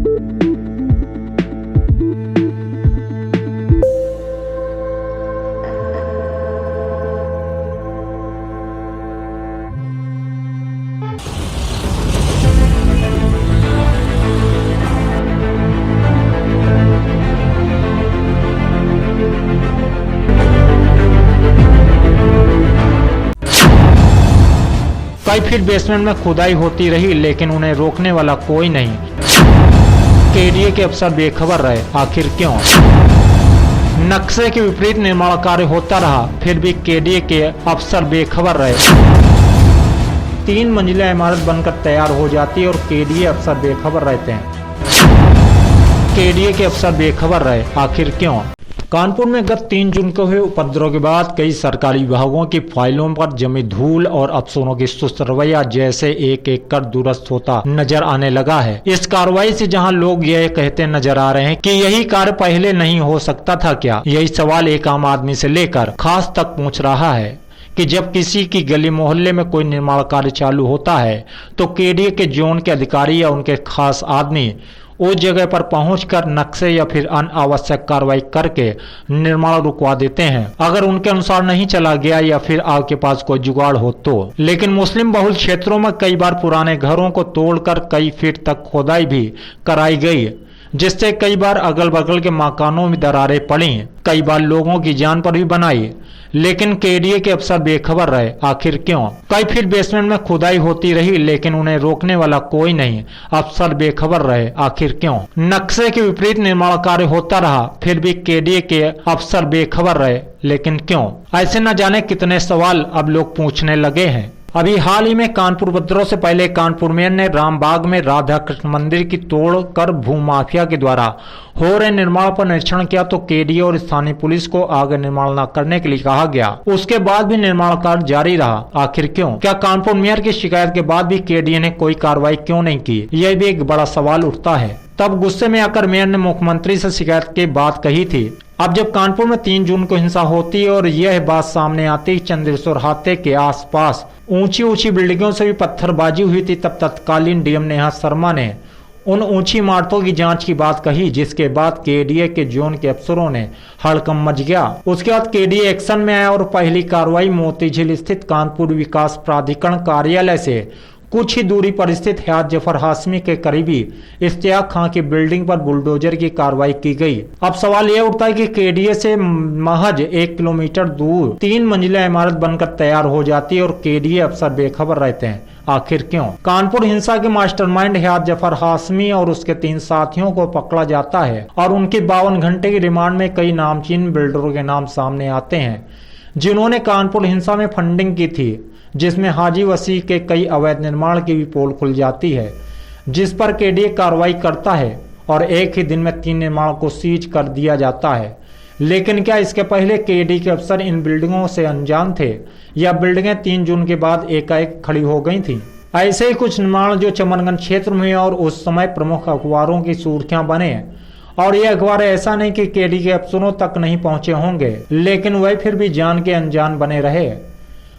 कई feet basement में खुदाई होती रही लेकिन उन्हें रोकने वाला कोई नहीं। केडीए के अफसर बेखबर रहे, आखिर क्यों? नक्शे के विपरीत निर्माण कार्य होता रहा फिर भी केडीए के अफसर बेखबर रहे। 3 मंजिला इमारत बनकर तैयार हो जाती है और केडीए अफसर बेखबर रहते हैं। केडीए के अफसर बेखबर रहे, आखिर क्यों? कानपुर में गत 3 जून को हुए उपद्रव के बाद कई सरकारी विभागों की फाइलों पर जमी धूल और अफसरों की सुस्त रवैया जैसे एक एक कर दुरुस्त होता नजर आने लगा है। इस कार्रवाई से जहां लोग यह कहते नजर आ रहे हैं कि यही कार्य पहले नहीं हो सकता था क्या, यही सवाल एक आम आदमी से लेकर खास तक पूछ रहा है कि जब किसी की गली मोहल्ले में कोई निर्माण कार्य चालू होता है तो केडीए के जोन के अधिकारी या उनके खास आदमी उस जगह पर पहुंचकर नक्शे या फिर अनावश्यक कार्रवाई करके निर्माण रुकवा देते हैं, अगर उनके अनुसार नहीं चला गया या फिर आपके पास कोई जुगाड़ हो तो। लेकिन मुस्लिम बहुल क्षेत्रों में कई बार पुराने घरों को तोड़कर कई फीट तक खोदाई भी कराई गई, जिससे कई बार अगल बगल के मकानों में दरारें पड़ी, कई बार लोगों की जान पर भी बनाई। लेकिन केडीए के अफसर बेखबर रहे, आखिर क्यों? कई फीट बेसमेंट में खुदाई होती रही लेकिन उन्हें रोकने वाला कोई नहीं। अफसर बेखबर रहे, आखिर क्यों? नक्शे के विपरीत निर्माण कार्य होता रहा फिर भी केडीए के अफसर बेखबर रहे, लेकिन क्यों? ऐसे न जाने कितने सवाल अब लोग पूछने लगे हैं। अभी हाल ही में कानपुर उपद्रव से पहले कानपुर मेयर ने रामबाग में राधा कृष्ण मंदिर की तोड़कर भूमाफिया के द्वारा हो रहे निर्माण पर निरीक्षण किया तो केडीए और स्थानीय पुलिस को आगे निर्माण न करने के लिए कहा गया। उसके बाद भी निर्माण कार्य जारी रहा, आखिर क्यों? क्या कानपुर मेयर की शिकायत के बाद भी केडीए ने कोई कार्रवाई क्यों नहीं की? यह भी एक बड़ा सवाल उठता है। तब गुस्से में आकर मेयर ने मुख्यमंत्री से शिकायत की बात कही थी। अब जब कानपुर में 3 जून को हिंसा होती है और यह बात सामने आती चंद्रेश्वर हाते के आसपास ऊंची ऊंची बिल्डिंगों से भी पत्थरबाजी हुई थी, तब तत्कालीन डीएम नेहा शर्मा ने उन ऊंची इमारतों की जांच की बात कही, जिसके बाद केडीए के जोन के अफसरों ने हड़कंप मच गया। उसके बाद केडीए एक्शन में आया और पहली कार्रवाई मोतीझील स्थित कानपुर विकास प्राधिकरण कार्यालय से कुछ ही दूरी पर स्थित हयात जफर हाशमी के करीबी इश्तियाक खां की बिल्डिंग पर बुलडोजर की कार्रवाई की गई। अब सवाल यह उठता है कि केडीए से महज 1 किलोमीटर दूर 3 मंजिला इमारत बनकर तैयार हो जाती है और केडीए अफसर बेखबर रहते हैं, आखिर क्यों? कानपुर हिंसा के मास्टरमाइंड हयात जफर हाशमी और उसके 3 साथियों को पकड़ा जाता है और उनकी 52 घंटे की रिमांड में कई नामचीन बिल्डरों के नाम सामने आते हैं जिन्होंने कानपुर हिंसा में फंडिंग की थी, जिसमें हाजी वसी के कई अवैध निर्माण की भी पोल खुल जाती है, जिस पर केडीए कार्रवाई करता है और एक ही दिन में 3 निर्माण को सीज कर दिया जाता है। लेकिन क्या इसके पहले केडीए के अफसर इन बिल्डिंगों से अनजान थे या बिल्डिंगें 3 जून के बाद एकाएक खड़ी हो गई थी? ऐसे ही कुछ निर्माण जो चमनगंज क्षेत्र में और उस समय प्रमुख अखबारों की सुर्खियां बने, और ये अखबार ऐसा नहीं कि केडीए के अफसरों तक नहीं पहुंचे होंगे, लेकिन वह फिर भी जान के अनजान बने रहे।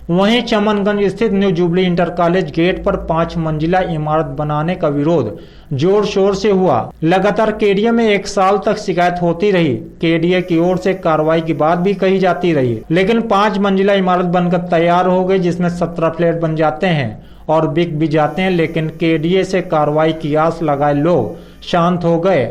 वहीं चमनगंज स्थित new jubilee inter college gate पर 5 मंजिला इमारत बनाने का विरोध जोर शोर से हुआ। लगातार केडीए में 1 साल तक शिकायत होती रही, केडीए की ओर से कार्रवाई की बात भी कही जाती रही, लेकिन 5 मंजिला इमारत बनकर तैयार हो गई, जिसमें 17 फ्लैट बन जाते हैं और बिक भी जाते हैं। लेकिन केडीए से कार्रवाई की आस लगाए लोग शांत हो गए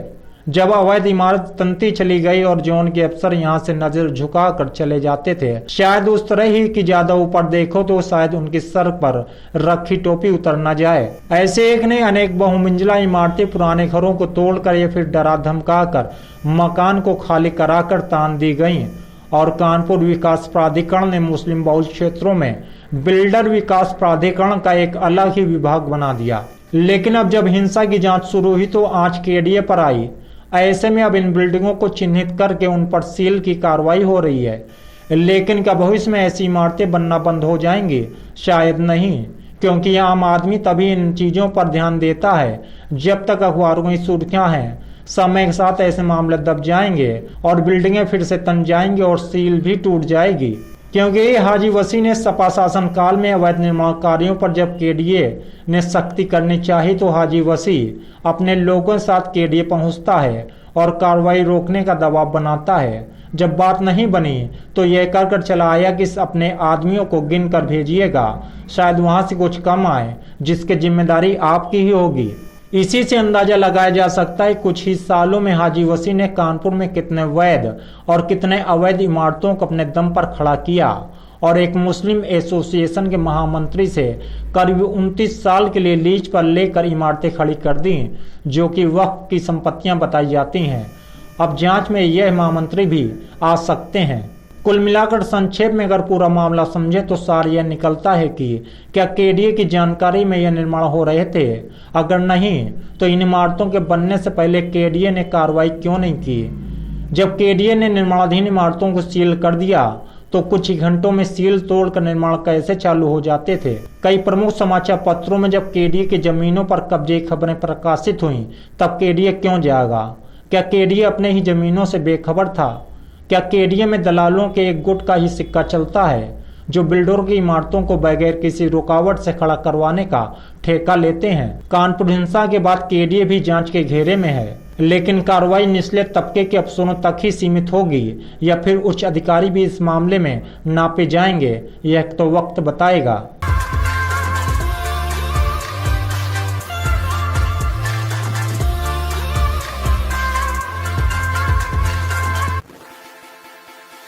जब अवैध इमारत तंती चली गई और जोन के अफसर यहां से नजर झुका कर चले जाते थे। शायद उस तरह ही कि ज्यादा ऊपर देखो तो शायद उनके सर पर रखी टोपी उतर न जाए। ऐसे एक ने अनेक बहुमंजिला इमारतें पुराने घरों को तोड़कर या फिर डरा धमका कर मकान को खाली कराकर तान दी गई और कानपुर विकास प्राधिकरण ने मुस्लिम बहुल क्षेत्रों में बिल्डर विकास प्राधिकरण का एक अलग ही विभाग बना दिया। लेकिन अब जब हिंसा की जांच शुरू हुई तो आंच केडीए पर आई। ऐसे में अब इन बिल्डिंगों को चिन्हित करके उन पर सील की कार्रवाई हो रही है। लेकिन क्या भविष्य में ऐसी इमारतें बनना बंद हो जाएंगी? शायद नहीं, क्योंकि आम आदमी तभी इन चीजों पर ध्यान देता है जब तक अखबारों की सुर्खियां हैं। समय के साथ ऐसे मामले दब जाएंगे और बिल्डिंगें फिर से तन जाएंगी और सील भी टूट जाएगी। क्योंकि हाजी वसी ने सपा शासन काल में अवैध निर्माण कार्यों पर जब केडीए ने सख्ती करनी चाहिए तो हाजी वसी अपने लोगों के साथ केडीए पहुंचता है और कार्रवाई रोकने का दबाव बनाता है। जब बात नहीं बनी तो यह कर चला आया कि अपने आदमियों को गिन कर भेजिएगा, शायद वहां से कुछ कम आए, जिसकी जिम्मेदारी आपकी ही होगी। इसी से अंदाजा लगाया जा सकता है कुछ ही सालों में हाजी वसी ने कानपुर में कितने वैध और कितने अवैध इमारतों को अपने दम पर खड़ा किया और एक मुस्लिम एसोसिएशन के महामंत्री से करीब 29 साल के लिए लीज पर लेकर इमारतें खड़ी कर दी, जो कि वक्फ की संपत्तियां बताई जाती हैं। अब जांच में यह महामंत्री भी आ सकते हैं। कुल मिलाकर संक्षेप में अगर पूरा मामला समझे तो सार यह निकलता है कि क्या केडीए की जानकारी में यह निर्माण हो रहे थे? अगर नहीं तो इन इमारतों के बनने से पहले केडीए ने कार्रवाई क्यों नहीं की? जब केडीए ने निर्माणाधीन इमारतों को सील कर दिया तो कुछ ही घंटों में सील तोड़कर निर्माण कैसे चालू हो जाते थे? कई प्रमुख समाचार पत्रों में जब केडीए की जमीनों पर कब्जे की खबरें प्रकाशित हुई तब केडीए क्यों जागा? क्या केडीए अपने ही जमीनों से बेखबर था? क्या केडीए में दलालों के एक गुट का ही सिक्का चलता है जो बिल्डरों की इमारतों को बगैर किसी रुकावट से खड़ा करवाने का ठेका लेते हैं? कानपुर हिंसा के बाद केडीए भी जांच के घेरे में है, लेकिन कार्रवाई निचले तबके के अफसरों तक ही सीमित होगी या फिर उच्च अधिकारी भी इस मामले में नापे जाएंगे, यह तो वक्त बताएगा।